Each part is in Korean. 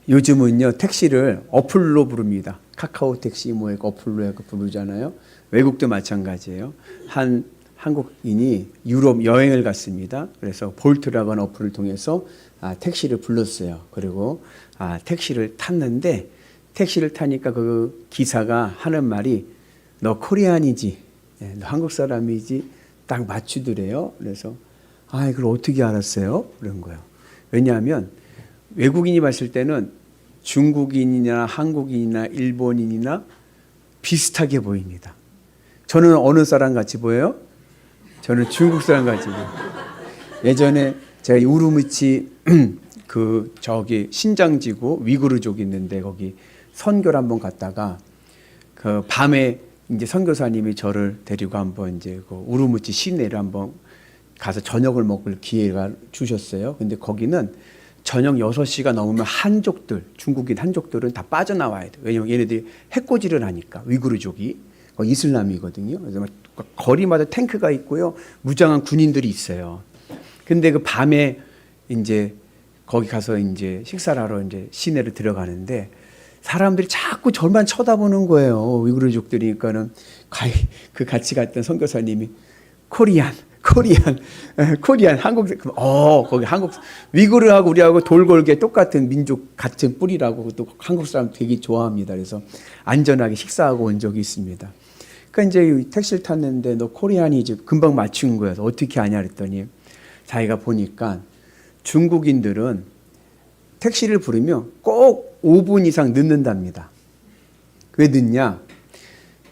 요즘은요, 택시를 어플로 부릅니다. 카카오 택시 뭐 어플로 해서 부르잖아요. 외국도 마찬가지예요. 한 한국인이 유럽 여행을 갔습니다. 그래서 볼트라고 하는 어플을 통해서 택시를 불렀어요. 그리고 택시를 탔는데, 택시를 타니까 그 기사가 하는 말이 너 코리안이지, 너 한국 사람이지, 딱 맞추더래요. 그래서 이걸 어떻게 알았어요? 그런 거예요. 왜냐하면 외국인이 봤을 때는 중국인이나 한국인이나 일본인이나 비슷하게 보입니다. 저는 어느 사람 같이 보여요? 저는 중국 사람 같이 보여요. 예전에 제가 우루무치 신장지구 위구르족 있는데 거기 선교를 한번 갔다가 그 밤에 이제 선교사님이 저를 데리고 한번 이제 그 우루무치 시내를 한번 가서 저녁을 먹을 기회가 주셨어요. 근데 거기는 저녁 6시가 넘으면 한족들, 중국인 한족들은 다 빠져나와야 돼요. 왜냐면 얘네들이 해코지를 하니까, 위구르족이. 이슬람이거든요. 그래서 거리마다 탱크가 있고요. 무장한 군인들이 있어요. 근데 그 밤에 이제 거기 가서 이제 식사를 하러 이제 시내를 들어가는데 사람들이 자꾸 저만 쳐다보는 거예요. 위구르족들이니까는 그 같이 갔던 선교사님이 코리안, 한국, 거기 한국, 위구르하고 우리하고 돌골게 똑같은 민족 같은 뿌리라고 또 한국 사람 되게 좋아합니다. 그래서 안전하게 식사하고 온 적이 있습니다. 그러니까 이제 택시를 탔는데 너 코리안이지 금방 맞춘 거예요. 어떻게 아냐 그랬더니 자기가 보니까 중국인들은 택시를 부르면 꼭 5분 이상 늦는답니다. 왜 늦냐?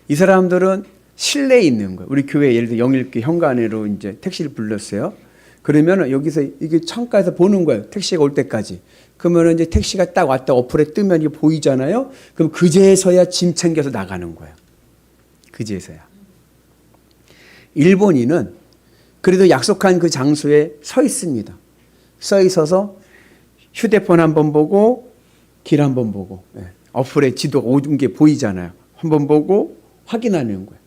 이 사람들은 실내에 있는 거예요. 우리 교회 예를 들어 영일교 현관으로 이제 택시를 불렀어요. 그러면 여기서 이게 창가에서 보는 거예요. 택시가 올 때까지. 그러면 이제 택시가 딱 왔다 어플에 뜨면 이게 보이잖아요. 그럼 그제서야 짐 챙겨서 나가는 거예요. 그제서야. 일본인은 그래도 약속한 그 장소에 서 있습니다. 서 있어서 휴대폰 한번 보고 길 한번 보고 어플에 지도가 온 게 보이잖아요. 한번 보고 확인하는 거예요.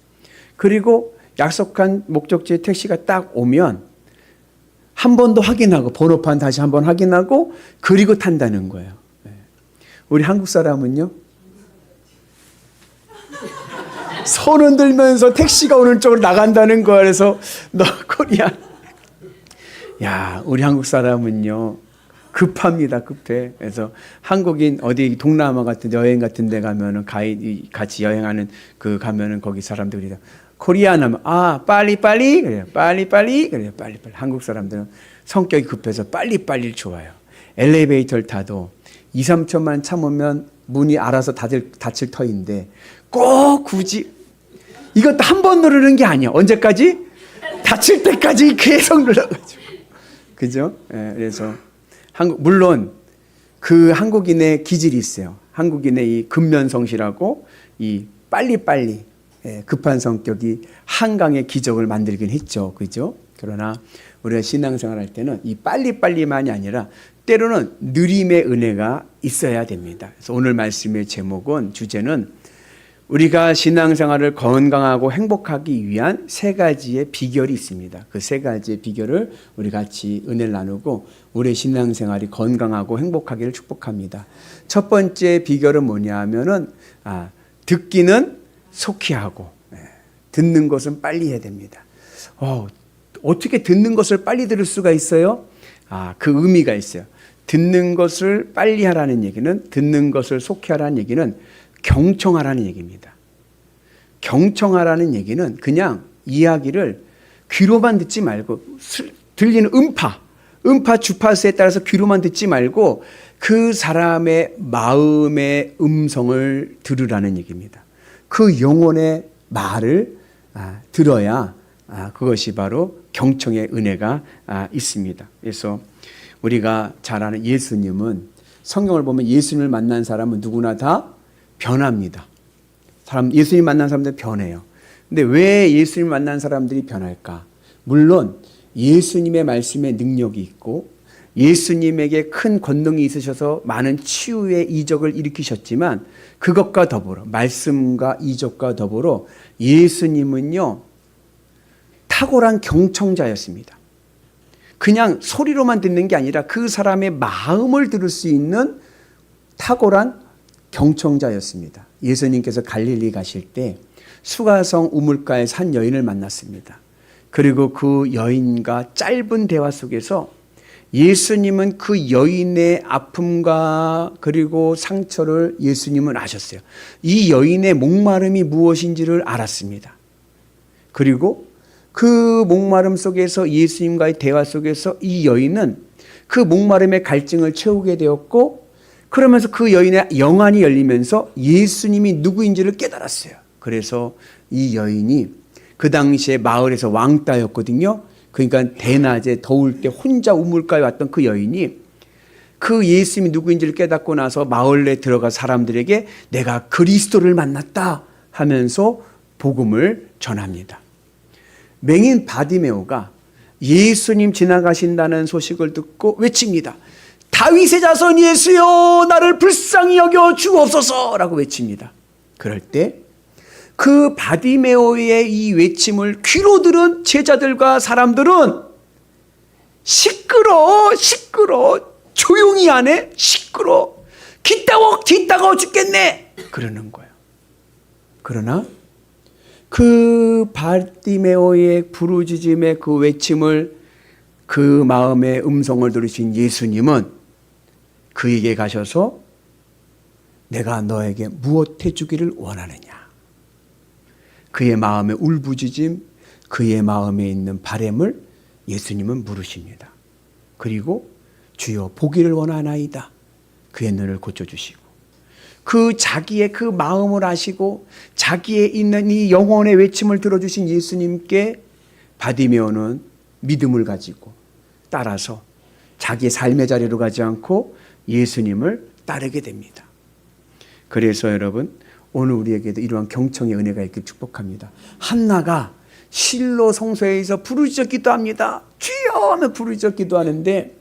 그리고 약속한 목적지에 택시가 딱 오면 한 번 더 확인하고 번호판 다시 한번 확인하고 그리고 탄다는 거예요. 우리 한국 사람은요. 손 흔들면서 택시가 오는 쪽으로 나간다는 거야. 그래서 너 코리안. 야, 우리 한국 사람은요. 급합니다. 급해. 그래서 한국인 어디 동남아 같은 여행 같은 데 가면은 같이 여행하는 가면은 거기 사람들이 코리안 하면 빨리 그래요. 빨리 그래요. 빨리. 한국 사람들은 성격이 급해서 빨리 좋아요. 엘리베이터를 타도 2, 3초만 참으면 문이 알아서 닫힐 터인데 꼭 굳이 이것도 한 번 누르는 게 아니야. 언제까지? 닫힐 때까지 계속 눌러가지고. 그죠? 그래서 물론 그 한국인의 기질이 있어요. 한국인의 이 근면성실하고 이 빨리 급한 성격이 한강의 기적을 만들긴 했죠. 그죠? 그러나 우리가 신앙생활 할 때는 이 빨리만이 아니라 때로는 느림의 은혜가 있어야 됩니다. 그래서 오늘 말씀의 주제는 우리가 신앙생활을 건강하고 행복하기 위한 3가지의 비결이 있습니다. 그 3가지의 비결을 우리 같이 은혜를 나누고 우리의 신앙생활이 건강하고 행복하기를 축복합니다. 첫 번째 비결은 뭐냐 하면은 듣기는 속히 하고 듣는 것은 빨리 해야 됩니다. 어떻게 듣는 것을 빨리 들을 수가 있어요? 그 의미가 있어요. 듣는 것을 빨리 하라는 얘기는, 듣는 것을 속히 하라는 얘기는 경청하라는 얘기입니다. 경청하라는 얘기는 그냥 이야기를 귀로만 듣지 말고 들리는 음파 주파수에 따라서 귀로만 듣지 말고 그 사람의 마음의 음성을 들으라는 얘기입니다. 그 영혼의 말을 들어야 그것이 바로 경청의 은혜가 있습니다. 그래서 우리가 잘 아는 예수님은 성경을 보면 예수님을 만난 사람은 누구나 다 변합니다. 예수님 만난 사람들은 변해요. 근데 왜 예수님 만난 사람들이 변할까? 물론 예수님의 말씀에 능력이 있고 예수님에게 큰 권능이 있으셔서 많은 치유의 이적을 일으키셨지만 그것과 더불어 말씀과 이적과 더불어 예수님은요 탁월한 경청자였습니다. 그냥 소리로만 듣는 게 아니라 그 사람의 마음을 들을 수 있는 탁월한 경청자였습니다. 예수님께서 갈릴리 가실 때 수가성 우물가에 산 여인을 만났습니다. 그리고 그 여인과 짧은 대화 속에서 예수님은 그 여인의 아픔과 그리고 상처를 예수님은 아셨어요. 이 여인의 목마름이 무엇인지를 알았습니다. 그리고 그 목마름 속에서 예수님과의 대화 속에서 이 여인은 그 목마름의 갈증을 채우게 되었고, 그러면서 그 여인의 영안이 열리면서 예수님이 누구인지를 깨달았어요. 그래서 이 여인이 그 당시에 마을에서 왕따였거든요. 그러니까 대낮에 더울 때 혼자 우물가에 왔던 그 여인이 그 예수님이 누구인지를 깨닫고 나서 마을에 들어가 사람들에게 내가 그리스도를 만났다 하면서 복음을 전합니다. 맹인 바디메오가 예수님 지나가신다는 소식을 듣고 외칩니다. 다윗의 자손 예수여 나를 불쌍히 여겨 주옵소서라고 외칩니다. 그럴 때 그 바디메오의 이 외침을 귀로 들은 제자들과 사람들은 시끄러 조용히 하네, 시끄러, 뒷따가워 죽겠네 그러는 거예요. 그러나 그 바디메오의 부르짖음의 그 외침을, 그 마음의 음성을 들으신 예수님은 그에게 가셔서 내가 너에게 무엇 해주기를 원하느냐, 그의 마음의 울부짖음, 그의 마음에 있는 바램을 예수님은 물으십니다. 그리고 주여 보기를 원하나이다. 그의 눈을 고쳐주시고, 그 자기의 그 마음을 아시고 자기의 있는 이 영혼의 외침을 들어주신 예수님께 바디메오는 믿음을 가지고 따라서 자기의 삶의 자리로 가지 않고 예수님을 따르게 됩니다. 그래서 여러분, 오늘 우리에게도 이러한 경청의 은혜가 있길 축복합니다. 한나가 실로 성소에서 부르짖어 기도합니다. 주여 하며 부르짖어 기도하는데,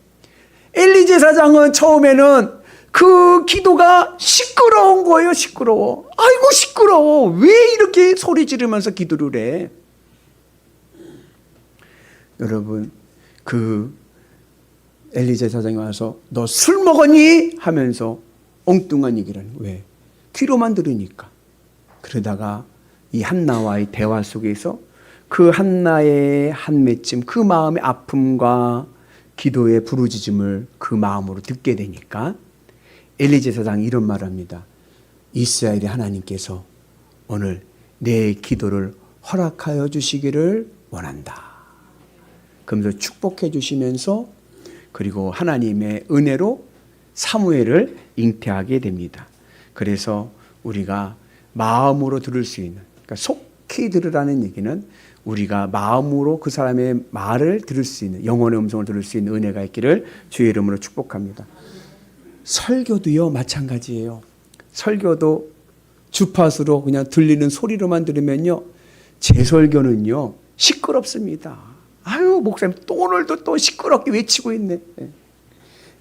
엘리 제사장은 처음에는 그 기도가 시끄러운 거예요. 시끄러워. 아이고 시끄러워. 왜 이렇게 소리 지르면서 기도를 해? 여러분, 그 엘리 제사장이 와서 너 술 먹었니? 하면서 엉뚱한 얘기를 하는 거예요. 왜? 귀로만 들으니까. 그러다가 이 한나와의 대화 속에서 그 한나의 한 맺힘, 그 마음의 아픔과 기도의 부르짖음을 그 마음으로 듣게 되니까 엘리 제사장이 이런 말을 합니다. 이스라엘의 하나님께서 오늘 내 기도를 허락하여 주시기를 원한다. 그러면서 축복해 주시면서 그리고 하나님의 은혜로 사무엘을 잉태하게 됩니다. 그래서 우리가 마음으로 들을 수 있는, 그러니까 속히 들으라는 얘기는 우리가 마음으로 그 사람의 말을 들을 수 있는, 영혼의 음성을 들을 수 있는 은혜가 있기를 주의 이름으로 축복합니다. 설교도요 마찬가지예요. 설교도 주파수로 그냥 들리는 소리로만 들으면요, 제 설교는요 시끄럽습니다. 아유 목사님 또 오늘도 또 시끄럽게 외치고 있네.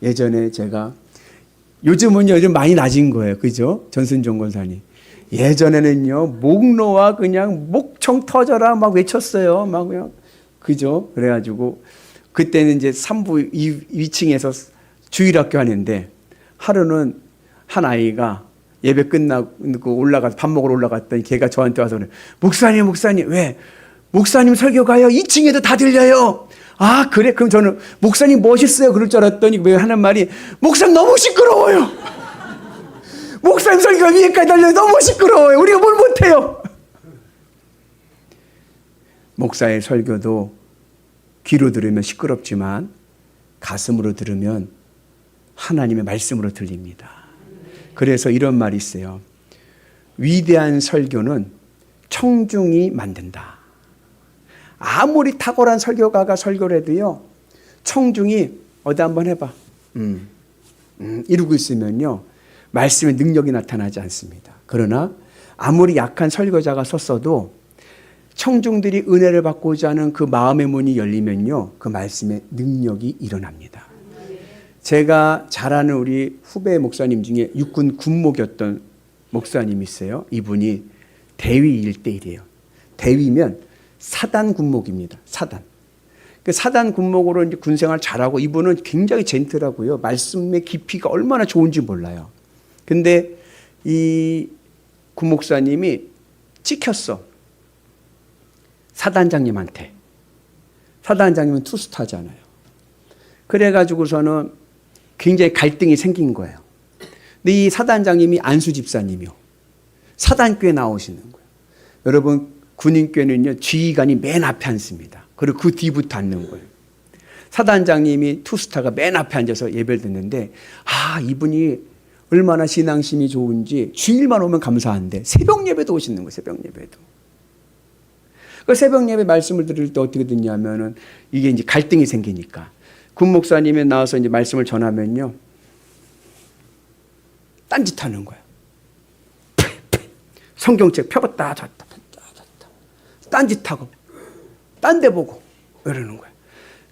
예전에 제가, 요즘은요 요즘 많이 낮은 거예요, 그죠? 전순종 권사님. 예전에는요 목 놓아 그냥 목청 터져라 막 외쳤어요, 막 그냥, 그죠? 그래가지고 그때는 이제 3부 2층에서 주일학교 하는데, 하루는 한 아이가 예배 끝나고 올라가서 밥 먹으러 올라갔더니 걔가 저한테 와서 그래. 목사님 왜? 목사님 설교가요 2층에도 다 들려요. 아 그래? 그럼 저는 목사님 멋있어요 그럴 줄 알았더니 왜 하는 말이, 목사님 너무 시끄러워요. 목사님 설교가 위에까지 달려요. 너무 시끄러워요. 우리가 뭘 못해요. 목사의 설교도 귀로 들으면 시끄럽지만 가슴으로 들으면 하나님의 말씀으로 들립니다. 그래서 이런 말이 있어요. 위대한 설교는 청중이 만든다. 아무리 탁월한 설교가가 설교를 해도요, 청중이 어디 한번 해봐 이러고 있으면요 말씀의 능력이 나타나지 않습니다. 그러나 아무리 약한 설교자가 섰어도 청중들이 은혜를 받고자 하는 그 마음의 문이 열리면요 그 말씀의 능력이 일어납니다. 제가 잘 아는 우리 후배 목사님 중에 육군 군목이었던 목사님이 있어요. 이분이 대위 1대1이에요. 대위면 사단 군목입니다. 사단. 그 사단 군목으로 이제 군생활 잘하고, 이분은 굉장히 젠틀하고요. 말씀의 깊이가 얼마나 좋은지 몰라요. 근데 이 구목사님이 찍혔어. 사단장님한테. 사단장님은 투스타잖아요. 그래가지고서는 굉장히 갈등이 생긴 거예요. 근데 이 사단장님이 안수 집사님이요. 사단교회 나오시는 거예요. 여러분, 군인교회는요, 지휘관이 맨 앞에 앉습니다. 그리고 그 뒤부터 앉는 거예요. 사단장님이 투스타가 맨 앞에 앉아서 예배를 듣는데, 이분이 얼마나 신앙심이 좋은지 주일만 오면 감사한데 새벽 예배도 오시는 거예요. 새벽 예배도. 그 새벽 예배 말씀을 들을 때 어떻게 듣냐면은 이게 이제 갈등이 생기니까 군 목사님이 나와서 이제 말씀을 전하면요, 딴짓하는 거예요. 성경책 펴봤다 졌다 딴짓하고 딴 데 보고 이러는 거예요.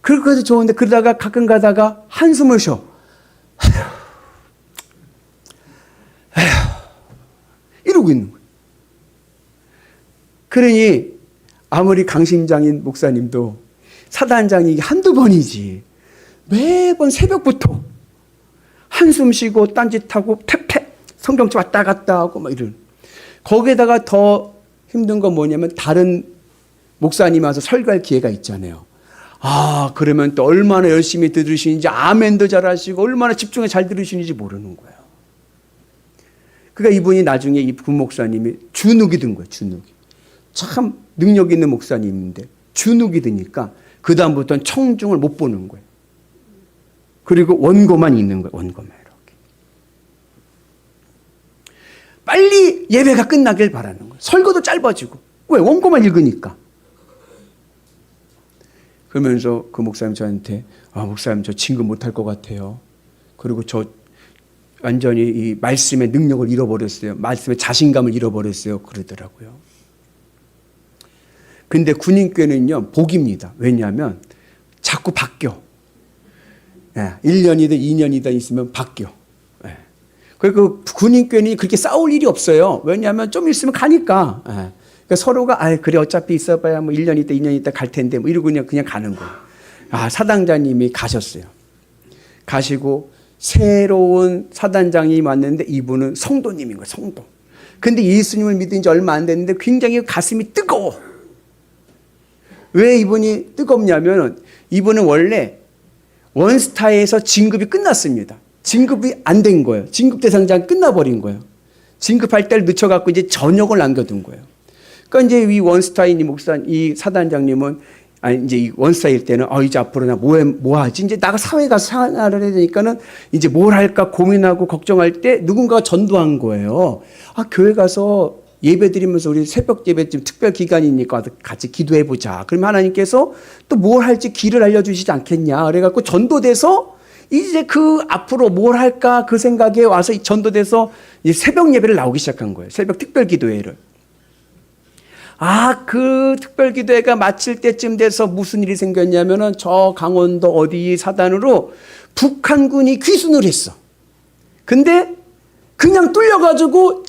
그렇게도 좋은데 그러다가 가끔 가다가 한숨을 쉬어. 이러고 있는 거예요. 그러니 아무리 강심장인 목사님도 사단장이 한두 번이지 매번 새벽부터 한숨 쉬고 딴짓하고 퇴폐 성경책 왔다 갔다 하고 막 이러는. 거기에다가 더 힘든 건 뭐냐면 다른 목사님 와서 설교할 기회가 있잖아요. 그러면 또 얼마나 열심히 들으시는지 아멘도 잘하시고 얼마나 집중해 잘 들으시는지 모르는 거예요. 그러니까 이분이 나중에 이 군목사님이 주눅이 든 거예요. 주눅이. 참 능력 있는 목사님인데 주눅이 드니까 그 다음부터는 청중을 못 보는 거예요. 그리고 원고만 있는 거예요. 원고만 이렇게. 빨리 예배가 끝나길 바라는 거예요. 설교도 짧아지고. 왜? 원고만 읽으니까. 그러면서 그 목사님 저한테 목사님 저 진급 못할 것 같아요. 그리고 저 완전히 이 말씀의 능력을 잃어버렸어요. 말씀의 자신감을 잃어버렸어요. 그러더라고요. 근데 군인교회는요, 복입니다. 왜냐하면 자꾸 바뀌어. 1년이든 2년이든 있으면 바뀌어. 그리고 군인교회는 그렇게 싸울 일이 없어요. 왜냐하면 좀 있으면 가니까. 그러니까 서로가 그래 어차피 있어봐야 뭐 1년 있다 2년 있다 갈 텐데 뭐 이러고 그냥 가는 거예요. 사단장님이 가셨어요. 가시고 새로운 사단장이 왔는데 이분은 성도님인 거예요. 성도. 근데 예수님을 믿은 지 얼마 안 됐는데 굉장히 가슴이 뜨거워. 왜 이분이 뜨겁냐면 이분은 원래 원스타에서 진급이 끝났습니다. 진급이 안 된 거예요. 진급 대상자가 끝나버린 거예요. 진급할 때를 늦춰갖고 이제 전역을 남겨둔 거예요. 그러니까 이제 이 원스타인 이 사단장님은 이제 이 원스타일 때는 이제 앞으로 나 뭐 하지? 이제 나가 사회 가서 생활을 해야 되니까는 이제 뭘 할까 고민하고 걱정할 때 누군가가 전도한 거예요. 교회 가서 예배 드리면서 우리 새벽 예배 좀 특별 기간이니까 같이 기도해 보자. 그러면 하나님께서 또 뭘 할지 길을 알려주시지 않겠냐. 그래갖고 전도돼서 이제 그 앞으로 뭘 할까 그 생각에 와서 전도돼서 이제 새벽 예배를 나오기 시작한 거예요. 새벽 특별 기도회를. 그 특별 기도회가 마칠 때쯤 돼서 무슨 일이 생겼냐면은 저 강원도 어디 사단으로 북한군이 귀순을 했어. 근데 그냥 뚫려가지고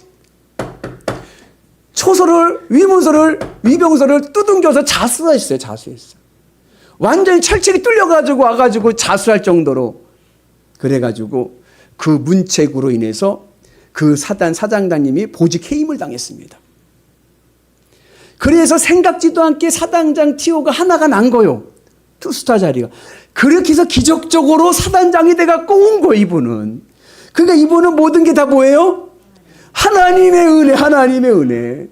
초소를, 위문서를, 위병서를 두둥겨서 자수했어요. 자수했어요. 완전히 철책이 뚫려가지고 와가지고 자수할 정도로. 그래가지고 그 문책으로 인해서 그 사단 사장장님이 보직 해임을 당했습니다. 그래서 생각지도 않게 사단장 티오가 하나가 난 거예요. 투스타 자리가. 그렇게 해서 기적적으로 사단장이 돼갖고 온 거예요, 이분은. 그러니까 이분은 모든 게 다 뭐예요? 하나님의 은혜, 하나님의 은혜.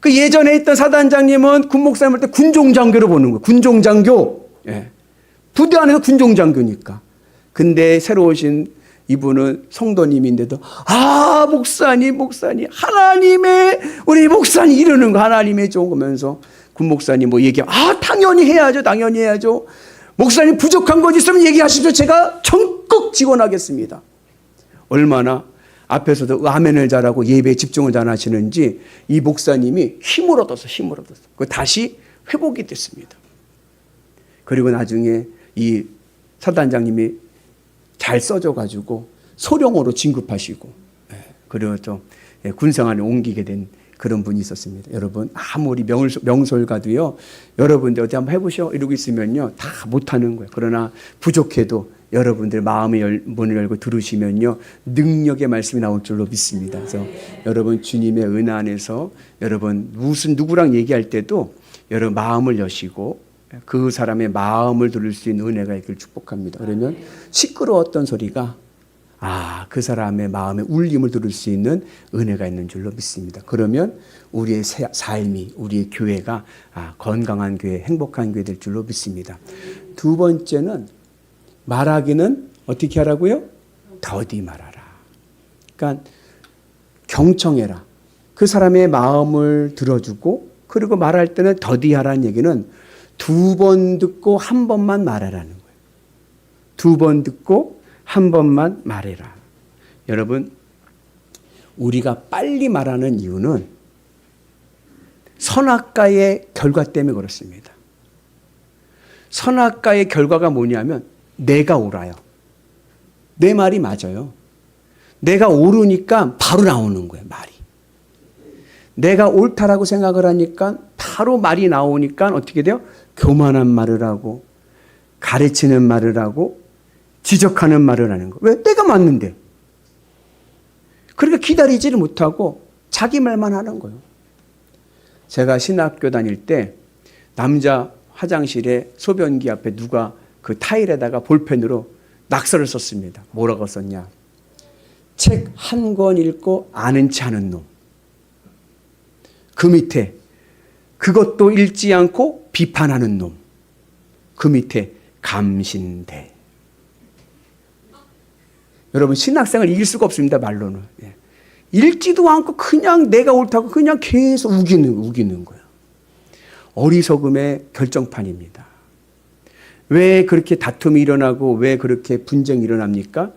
그 예전에 있던 사단장님은 군목사님 할 때 군종장교로 보는 거예요. 군종장교. 부대 안에서 군종장교니까. 근데 새로 오신 이분은 성도님인데도 목사님 하나님의 우리 목사님 이러는 거 하나님의 좋은 거면서 군목사님 뭐 얘기하면 당연히 해야죠. 목사님 부족한 것 있으면 얘기하십시오. 제가 적극 지원하겠습니다. 얼마나 앞에서도 아멘을 잘하고 예배에 집중을 잘하시는지 이 목사님이 힘을 얻어서 다시 회복이 됐습니다. 그리고 나중에 이 사단장님이 잘 써줘가지고 소령으로 진급하시고 그리고 또 군생활에 옮기게 된 그런 분이 있었습니다. 여러분 아무리 명설가도요. 여러분들 어디 한번 해보셔 이러고 있으면요 다 못하는 거예요. 그러나 부족해도 여러분들 마음의 문을 열고 들으시면요, 능력의 말씀이 나올 줄로 믿습니다. 그래서 여러분 주님의 은혜 안에서 여러분 누구랑 얘기할 때도 여러분 마음을 여시고 그 사람의 마음을 들을 수 있는 은혜가 있기를 축복합니다. 그러면 시끄러웠던 소리가 그 사람의 마음의 울림을 들을 수 있는 은혜가 있는 줄로 믿습니다. 그러면 우리의 삶이, 우리의 교회가 건강한 교회, 행복한 교회 될 줄로 믿습니다. 두 번째는 말하기는 어떻게 하라고요? 더디 말하라. 그러니까 경청해라. 그 사람의 마음을 들어주고, 그리고 말할 때는 더디하라는 얘기는 2번 듣고 1번만 말하라는 거예요. 2번 듣고 1번만 말해라. 여러분, 우리가 빨리 말하는 이유는 선악과의 결과 때문에 그렇습니다. 선악과의 결과가 뭐냐면 내가 옳아요. 내 말이 맞아요. 내가 옳으니까 바로 나오는 거예요, 말이. 내가 옳다라고 생각을 하니까 바로 말이 나오니까 어떻게 돼요? 교만한 말을 하고, 가르치는 말을 하고, 지적하는 말을 하는 거예요. 왜? 내가 맞는데. 그러니까 기다리지를 못하고 자기 말만 하는 거예요. 제가 신학교 다닐 때 남자 화장실에 소변기 앞에 누가 그 타일에다가 볼펜으로 낙서를 썼습니다. 뭐라고 썼냐? 책 한 권 읽고 아는 체 하는 놈. 그 밑에 그것도 읽지 않고 비판하는 놈. 그 밑에 감신대. 여러분, 신학생을 이길 수가 없습니다, 말로는. 읽지도 않고 그냥 내가 옳다고 그냥 계속 우기는 거예요. 어리석음의 결정판입니다. 왜 그렇게 다툼이 일어나고 왜 그렇게 분쟁이 일어납니까?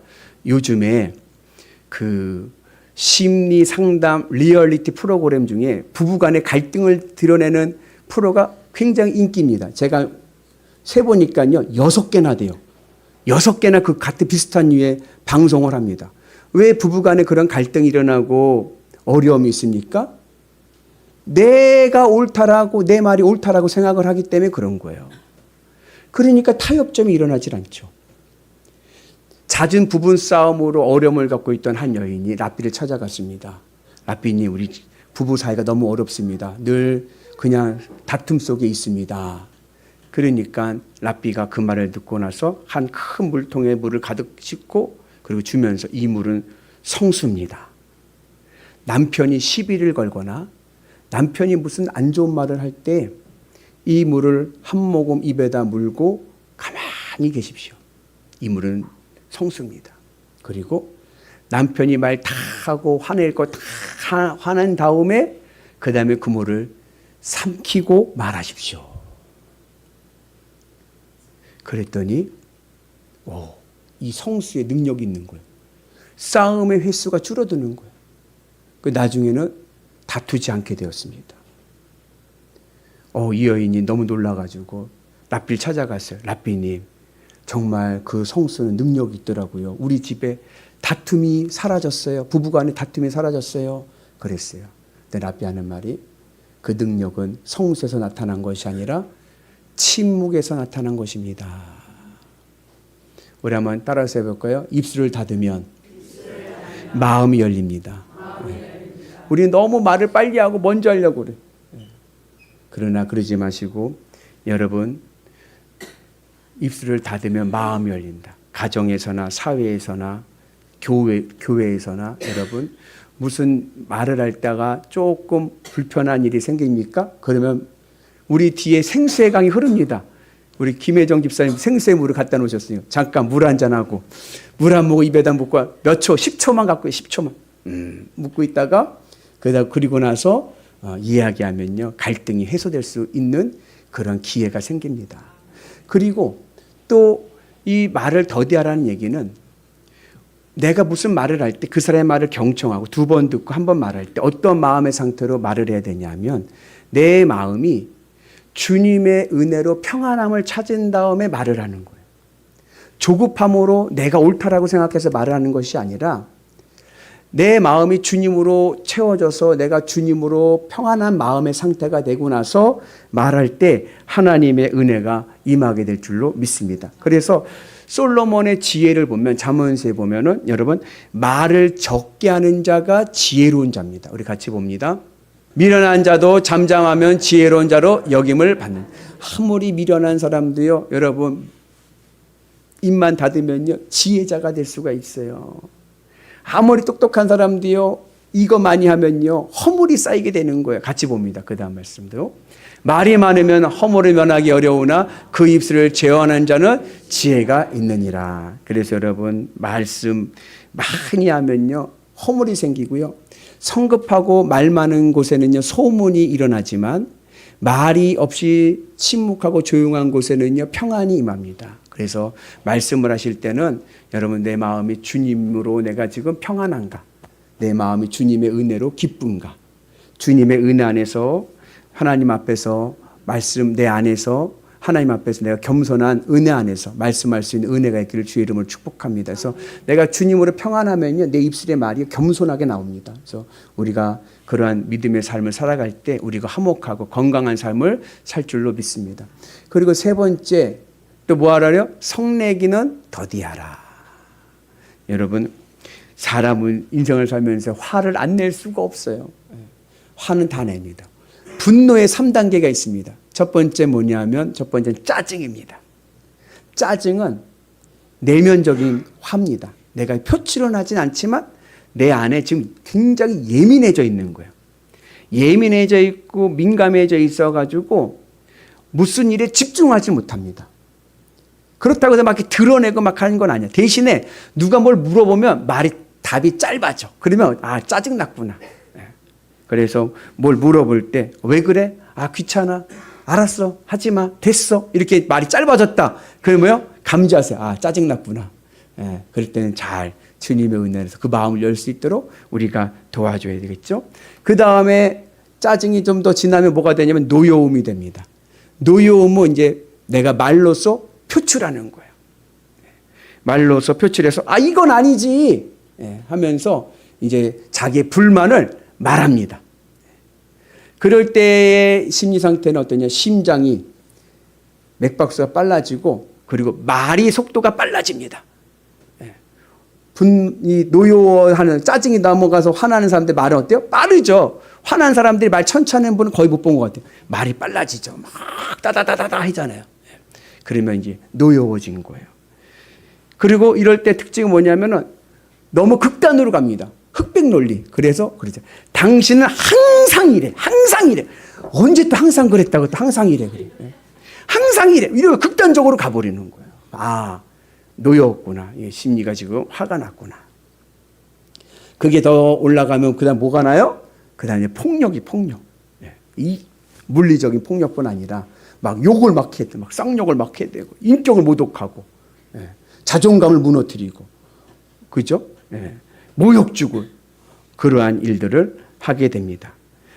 요즘에 그 심리 상담 리얼리티 프로그램 중에 부부간의 갈등을 드러내는 프로가 굉장히 인기입니다. 제가 세보니까요, 6개나 돼요. 6개나 그 같은 비슷한 류의 방송을 합니다. 왜 부부간에 그런 갈등이 일어나고 어려움이 있습니까? 내가 옳다라고, 내 말이 옳다라고 생각을 하기 때문에 그런 거예요. 그러니까 타협점이 일어나질 않죠. 잦은 부분 싸움으로 어려움을 갖고 있던 한 여인이 랍비를 찾아갔습니다. 랍비님, 우리 부부 사이가 너무 어렵습니다. 늘 그냥 다툼 속에 있습니다. 그러니까 랍비가 그 말을 듣고 나서 한 큰 물통에 물을 가득 싣고 그리고 주면서 이 물은 성수입니다. 남편이 시비를 걸거나 남편이 무슨 안 좋은 말을 할 때 이 물을 한 모금 입에다 물고 가만히 계십시오. 이 물은 성수입니다. 그리고 남편이 말 다 하고 화낼 거 다 화낸 다음에 그 다음에 그 물을 삼키고 말하십시오. 그랬더니 이 성수의 능력이 있는 거예요. 싸움의 횟수가 줄어드는 거예요. 나중에는 다투지 않게 되었습니다. 이 여인이 너무 놀라가지고 랍비를 찾아갔어요. 랍비님, 정말 그 성수는 능력이 있더라고요. 우리 집에 다툼이 사라졌어요. 부부간의 다툼이 사라졌어요. 그랬어요. 근데 랍비 하는 말이, 그 능력은 성수에서 나타난 것이 아니라 침묵에서 나타난 것입니다. 우리 한번 따라서 해볼까요? 입술을 닫으면 마음이 열립니다. 우리는 너무 말을 빨리 하고 먼저 하려고 그래. 그러나 그러지 마시고, 여러분, 입술을 닫으면 마음이 열린다. 가정에서나 사회에서나 교회에서나 여러분, 무슨 말을 할 때가 조금 불편한 일이 생깁니까? 그러면 우리 뒤에 생수의 강이 흐릅니다. 우리 김혜정 집사님 생수의 물을 갖다 놓으셨어요. 잠깐 물 한잔하고 물 한 모금 입에다 묻고 몇 초, 10초만 갖고 10초만 묻고 있다가 그리고 나서 이야기하면요, 갈등이 해소될 수 있는 그런 기회가 생깁니다. 그리고 또 이 말을 더디하라는 얘기는 내가 무슨 말을 할 때 그 사람의 말을 경청하고 2번 듣고 1번 말할 때 어떤 마음의 상태로 말을 해야 되냐면, 내 마음이 주님의 은혜로 평안함을 찾은 다음에 말을 하는 거예요. 조급함으로 내가 옳다라고 생각해서 말을 하는 것이 아니라 내 마음이 주님으로 채워져서 내가 주님으로 평안한 마음의 상태가 되고 나서 말할 때 하나님의 은혜가 임하게 될 줄로 믿습니다. 그래서 솔로몬의 지혜를 보면 잠언서에 보면은 여러분 말을 적게 하는 자가 지혜로운 자입니다. 우리 같이 봅니다. 미련한 자도 잠잠하면 지혜로운 자로 여김을 받는. 아무리 미련한 사람도요, 여러분 입만 닫으면요 지혜자가 될 수가 있어요. 아무리 똑똑한 사람도요 이거 많이 하면요 허물이 쌓이게 되는 거예요. 같이 봅니다. 그 다음 말씀도 말이 많으면 허물을 면하기 어려우나 그 입술을 제어하는 자는 지혜가 있느니라. 그래서 여러분 말씀 많이 하면요 허물이 생기고요, 성급하고 말 많은 곳에는요 소문이 일어나지만 말이 없이 침묵하고 조용한 곳에는요 평안이 임합니다. 그래서 말씀을 하실 때는 여러분 내 마음이 주님으로 내가 지금 평안한가, 내 마음이 주님의 은혜로 기쁜가, 주님의 은혜 안에서 하나님 앞에서 말씀 내 안에서 하나님 앞에서 내가 겸손한 은혜 안에서 말씀할 수 있는 은혜가 있기를 주의 이름으로 축복합니다. 그래서 내가 주님으로 평안하면요 내 입술의 말이 겸손하게 나옵니다. 그래서 우리가 그러한 믿음의 삶을 살아갈 때 우리가 화목하고 건강한 삶을 살 줄로 믿습니다. 그리고 세 번째 또 뭐하라요? 성내기는 더디하라. 여러분 사람은 인생을 살면서 화를 안 낼 수가 없어요. 화는 다 냅니다. 분노의 3단계가 있습니다. 첫 번째 뭐냐면 첫 번째는 짜증입니다. 짜증은 내면적인 화입니다. 내가 표출은 하진 않지만 내 안에 지금 굉장히 예민해져 있는 거예요. 예민해져 있고 민감해져 있어가지고 무슨 일에 집중하지 못합니다. 그렇다고 해서 막 이렇게 드러내고 막 하는 건 아니야. 대신에 누가 뭘 물어보면 답이 짧아져. 그러면 짜증났구나. 그래서 뭘 물어볼 때 왜 그래? 귀찮아. 알았어. 하지마. 됐어. 이렇게 말이 짧아졌다. 그러면요 감지하세요. 짜증났구나. 그럴 때는 잘 주님의 은혜에서 그 마음을 열 수 있도록 우리가 도와줘야 되겠죠. 그 다음에 짜증이 좀 더 지나면 뭐가 되냐면 노여움이 됩니다. 노여움은 이제 내가 말로써 표출하는 거예요. 말로써 표출해서 이건 아니지 하면서 이제 자기의 불만을 말합니다. 그럴 때의 심리 상태는 어떠냐? 심장이 맥박수가 빨라지고 그리고 말이 속도가 빨라집니다. 이 노여워하는 짜증이 넘어가서 화나는 사람들 말은 어때요? 빠르죠. 화난 사람들이 말 천천히 하는 분은 거의 못 본 것 같아요. 말이 빨라지죠. 막 따다다다다 하잖아요. 그러면 이제 노여워진 거예요. 그리고 이럴 때 특징이 뭐냐면은 너무 극단으로 갑니다. 흑백 논리. 그래서 그러죠. 당신은 항상 이래. 항상 이래. 언제 또 항상 그랬다고 또 항상 이래. 그래. 항상 이래. 이러고 극단적으로 가버리는 거예요. 노여웠구나. 심리가 지금 화가 났구나. 그게 더 올라가면 그 다음 뭐가 나요? 그 다음에 폭력. 이 물리적인 폭력뿐 아니라 막 욕을 막 해야 돼. 막 쌍욕을 막 해야 되고 인격을 모독하고 자존감을 무너뜨리고 그죠? 모욕 주고 그러한 일들을 하게 됩니다.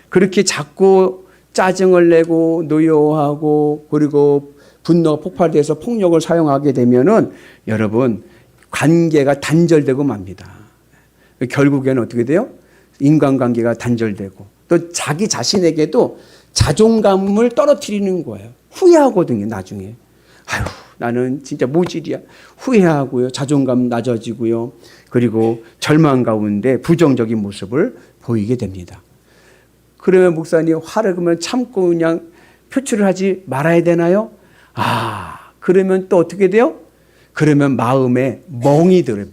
그렇게 자꾸 짜증을 내고 노여워하고 그리고 분노가 폭발돼서 폭력을 사용하게 되면은 여러분 관계가 단절되고 맙니다. 결국에는 어떻게 돼요? 인간관계가 단절되고 또 자기 자신에게도 자존감을 떨어뜨리는 거예요. 후회하거든요, 나중에. 나는 진짜 모질이야. 후회하고요. 자존감 낮아지고요. 그리고 절망 가운데 부정적인 모습을 보이게 됩니다. 그러면 목사님 화를 그러면 참고 그냥 표출을 하지 말아야 되나요? 그러면 또 어떻게 돼요? 그러면 마음에 멍이 들어요.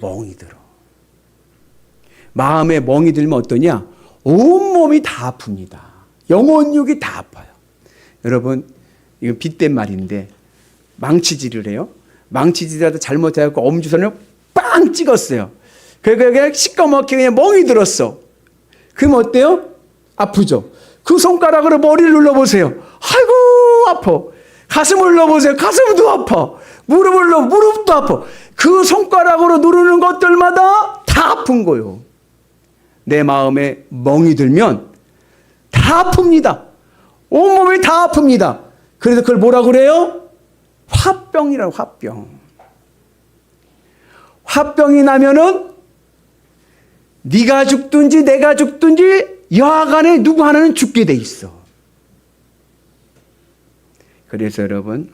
마음에 멍이 들면 어떠냐? 온몸이 다 아픕니다. 영혼육이 다 아파요. 여러분 이거 빗댄 말인데 망치질을 해요. 망치질이라도 잘못해갖고 엄지손을 빵 찍었어요. 그러니까 시꺼멓게 그냥 멍이 들었어. 그럼 어때요? 아프죠? 그 손가락으로 머리를 눌러보세요. 아이고 아파. 가슴을 눌러보세요. 가슴도 아파. 무릎도 아파. 그 손가락으로 누르는 것들마다 다 아픈 거예요. 내 마음에 멍이 들면 다 아픕니다. 온몸이 다 아픕니다. 그래서 그걸 뭐라 그래요? 화병이라고. 화병이 나면은 네가 죽든지 내가 죽든지 여하간에 누구 하나는 죽게 돼 있어. 그래서 여러분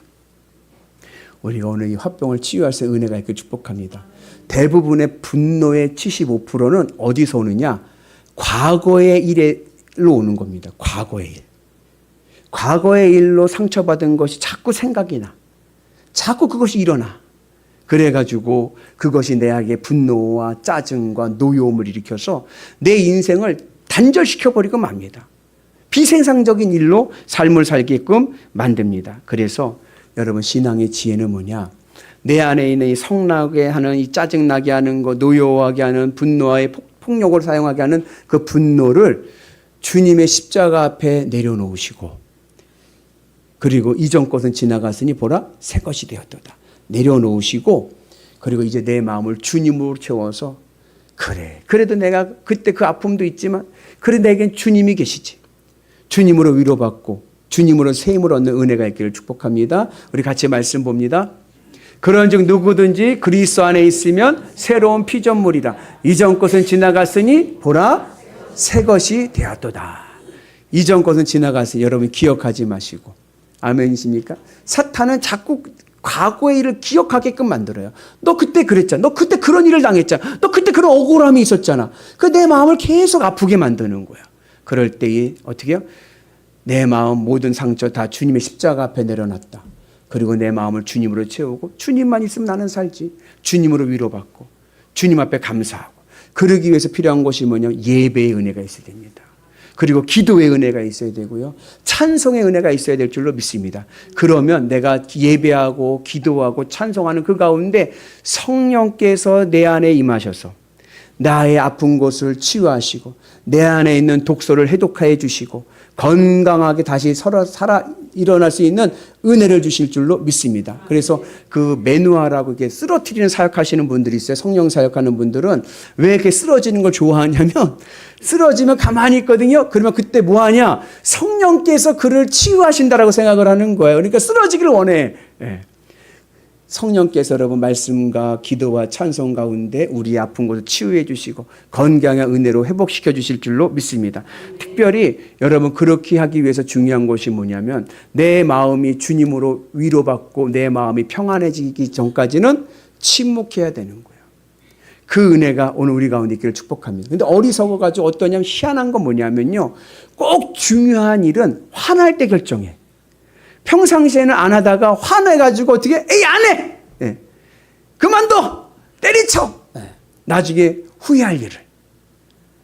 우리가 오늘 이 화병을 치유할 수 있는 은혜가 있길 축복합니다. 대부분의 분노의 75%는 어디서 오느냐? 과거의 일로 오는 겁니다. 과거의 일. 과거의 일로 상처받은 것이 자꾸 생각이 나. 자꾸 그것이 일어나. 그래가지고 그것이 내에게 분노와 짜증과 노여움을 일으켜서 내 인생을 단절시켜버리고 맙니다. 비생산적인 일로 삶을 살게끔 만듭니다. 그래서 여러분, 신앙의 지혜는 뭐냐? 내 안에 있는 이 성나게 하는, 이 짜증나게 하는 거, 노여워하게 하는, 분노와의 폭력을 사용하게 하는 그 분노를 주님의 십자가 앞에 내려놓으시고, 그리고 이전 것은 지나갔으니 보라 새 것이 되었도다. 내려놓으시고, 그리고 이제 내 마음을 주님으로 채워서, 그래, 그래도 내가 그때 그 아픔도 있지만 그래, 내겐 주님이 계시지. 주님으로 위로받고 주님으로 새 힘을 얻는 은혜가 있기를 축복합니다. 우리 같이 말씀 봅니다. 그런즉 누구든지 그리스도 안에 있으면 새로운 피조물이라. 이전 것은 지나갔으니 보라 새 것이 되었도다. 이전 것은 지나갔으니 여러분 기억하지 마시고. 아멘이십니까? 사탄은 자꾸 과거의 일을 기억하게끔 만들어요. 너 그때 그랬잖아. 너 그때 그런 일을 당했잖아. 너 그때 그런 억울함이 있었잖아. 그 내 마음을 계속 아프게 만드는 거야. 그럴 때에 어떻게 해요? 내 마음 모든 상처 다 주님의 십자가 앞에 내려놨다. 그리고 내 마음을 주님으로 채우고, 주님만 있으면 나는 살지. 주님으로 위로받고 주님 앞에 감사하고. 그러기 위해서 필요한 것이 뭐냐? 예배의 은혜가 있어야 됩니다. 그리고 기도의 은혜가 있어야 되고요. 찬송의 은혜가 있어야 될 줄로 믿습니다. 그러면 내가 예배하고 기도하고 찬송하는 그 가운데 성령께서 내 안에 임하셔서 나의 아픈 곳을 치유하시고 내 안에 있는 독소를 해독하여 주시고 건강하게 다시 살아 일어날 수 있는 은혜를 주실 줄로 믿습니다. 그래서 그 메누아라고 이렇게 쓰러뜨리는 사역하시는 분들이 있어요. 성령 사역하는 분들은 왜 이렇게 쓰러지는 걸 좋아하냐면, 쓰러지면 가만히 있거든요. 그러면 그때 뭐 하냐? 성령께서 그를 치유하신다라고 생각을 하는 거예요. 그러니까 쓰러지기를 원해. 예. 성령께서 여러분 말씀과 기도와 찬송 가운데 우리의 아픈 곳을 치유해 주시고 건강의 은혜로 회복시켜 주실 줄로 믿습니다. 특별히 여러분 그렇게 하기 위해서 중요한 것이 뭐냐면, 내 마음이 주님으로 위로받고 내 마음이 평안해지기 전까지는 침묵해야 되는 거예요. 그 은혜가 오늘 우리 가운데 있기를 축복합니다. 근데 어리석어가지고 어떠냐면, 희한한 건 뭐냐면요, 꼭 중요한 일은 화날 때 결정해. 평상시에는 안 하다가 화내가지고 어떻게, 에이, 안 해! 네. 그만둬! 때리쳐! 네. 나중에 후회할 일을.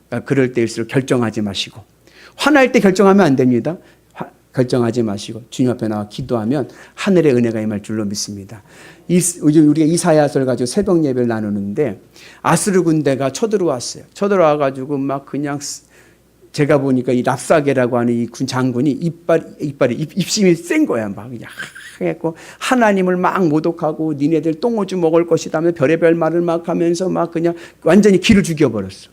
그러니까 그럴 때일수록 결정하지 마시고, 화날 때 결정하면 안 됩니다. 결정하지 마시고 주님 앞에 나와 기도하면 하늘의 은혜가 임할 줄로 믿습니다. 요즘 우리가 이사야서를 가지고 새벽 예배를 나누는데, 아스르 군대가 쳐들어왔어요. 쳐들어와가지고 막 그냥, 제가 보니까 이 랍사게라고 하는 이 군 장군이 입심이 센 거야. 막 그냥 했고, 하나님을 막 모독하고 니네들 똥오줌 먹을 것이다 하면 별의별 말을 막 하면서 막 그냥 완전히 기를 죽여버렸어.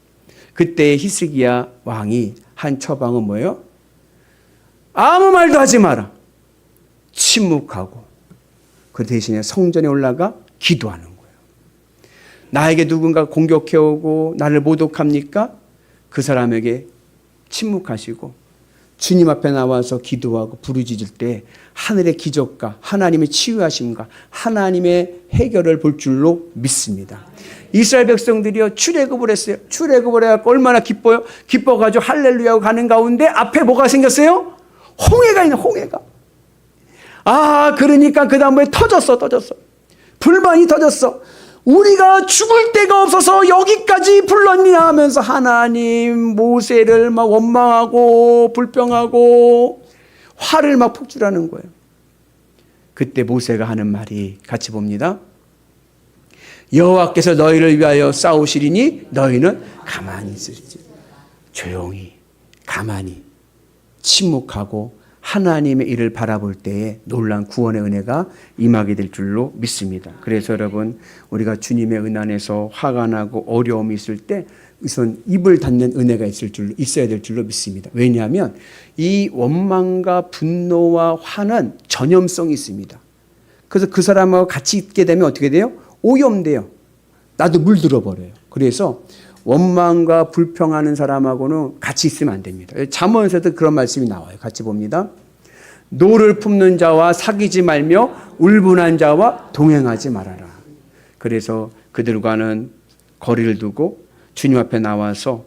그때 히스기야 왕이 한 처방은 뭐예요? 아무 말도 하지 마라. 침묵하고 그 대신에 성전에 올라가 기도하는 거예요. 나에게 누군가 공격해오고 나를 모독합니까? 그 사람에게 침묵하시고 주님 앞에 나와서 기도하고 부르짖을 때 하늘의 기적과 하나님의 치유하심과 하나님의 해결을 볼 줄로 믿습니다. 이스라엘 백성들이요, 출애굽을 했어요. 출애굽을 해갖고 얼마나 기뻐요? 기뻐가지고 할렐루야 하고 가는 가운데 앞에 뭐가 생겼어요? 홍해가 있는, 홍해가. 아, 그러니까 그 다음에 터졌어. 불만이 터졌어. 우리가 죽을 데가 없어서 여기까지 불렀냐 하면서 하나님 모세를 막 원망하고 불평하고 화를 막 폭주하는 거예요. 그때 모세가 하는 말이 같이 봅니다. 여호와께서 너희를 위하여 싸우시리니 너희는 가만히 있으리지. 조용히 가만히 침묵하고 하나님의 일을 바라볼 때에 놀라운 구원의 은혜가 임하게 될 줄로 믿습니다. 그래서 여러분, 우리가 주님의 은 안에서 화가 나고 어려움이 있을 때 우선 입을 닫는 은혜가 있어야 될 줄로 믿습니다. 왜냐하면 이 원망과 분노와 화는 전염성이 있습니다. 그래서 그 사람하고 같이 있게 되면 어떻게 돼요? 오염돼요. 나도 물들어 버려요. 그래서 원망과 불평하는 사람하고는 같이 있으면 안 됩니다. 잠언에서도 그런 말씀이 나와요. 같이 봅니다. 노를 품는 자와 사귀지 말며 울분한 자와 동행하지 말아라. 그래서 그들과는 거리를 두고 주님 앞에 나와서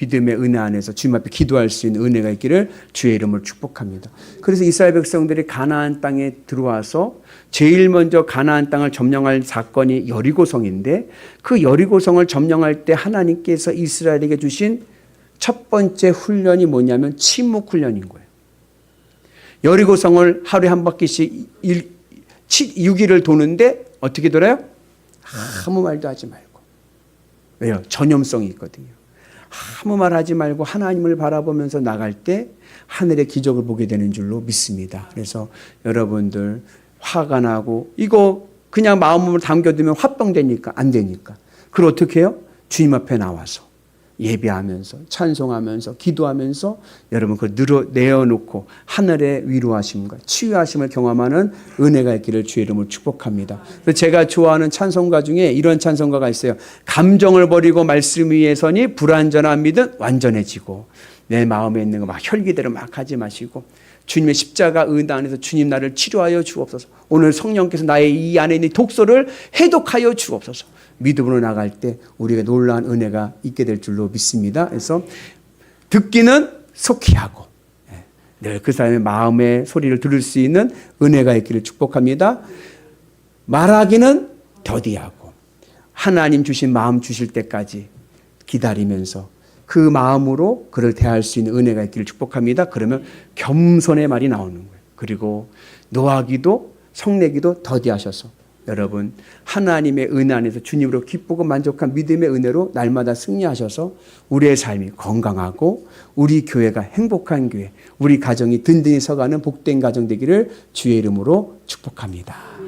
믿음의 은혜 안에서 주님 앞에 기도할 수 있는 은혜가 있기를 주의 이름으로 축복합니다. 그래서 이스라엘 백성들이 가나안 땅에 들어와서 제일 먼저 가나안 땅을 점령할 사건이 여리고성인데, 그 여리고성을 점령할 때 하나님께서 이스라엘에게 주신 첫 번째 훈련이 뭐냐면 침묵 훈련인 거예요. 여리고성을 하루에 한 바퀴씩 6일을 도는데 어떻게 돌아요? 아무 말도 하지 말고. 왜요? 전염성이 있거든요. 아무 말 하지 말고 하나님을 바라보면서 나갈 때 하늘의 기적을 보게 되는 줄로 믿습니다. 그래서 여러분들 화가 나고 이거 그냥 마음으로 담겨두면 화병되니까 안 되니까. 그걸 어떻게 해요? 주님 앞에 나와서 예배하면서 찬송하면서 기도하면서 여러분 그걸 내어놓고 하늘의 위로하심과 치유하심을 경험하는 은혜가 있기를 주의 이름으로 축복합니다. 그래서 제가 좋아하는 찬송가 중에 이런 찬송가가 있어요. 감정을 버리고 말씀 위에 서니 불완전한 믿음 완전해지고, 내 마음에 있는 거 막 혈기대로 막 하지 마시고 주님의 십자가 은혜 안에서 주님 나를 치료하여 주옵소서. 오늘 성령께서 나의 이 안에 있는 독소를 해독하여 주옵소서. 믿음으로 나갈 때 우리가 놀라운 은혜가 있게 될 줄로 믿습니다. 그래서 듣기는 속히 하고 늘 그 사람의 마음의 소리를 들을 수 있는 은혜가 있기를 축복합니다. 말하기는 더디하고 하나님 주신 마음 주실 때까지 기다리면서 그 마음으로 그를 대할 수 있는 은혜가 있기를 축복합니다. 그러면 겸손의 말이 나오는 거예요. 그리고 노하기도 성내기도 더디하셔서 여러분 하나님의 은혜 안에서 주님으로 기쁘고 만족한 믿음의 은혜로 날마다 승리하셔서 우리의 삶이 건강하고 우리 교회가 행복한 교회, 우리 가정이 든든히 서가는 복된 가정 되기를 주의 이름으로 축복합니다.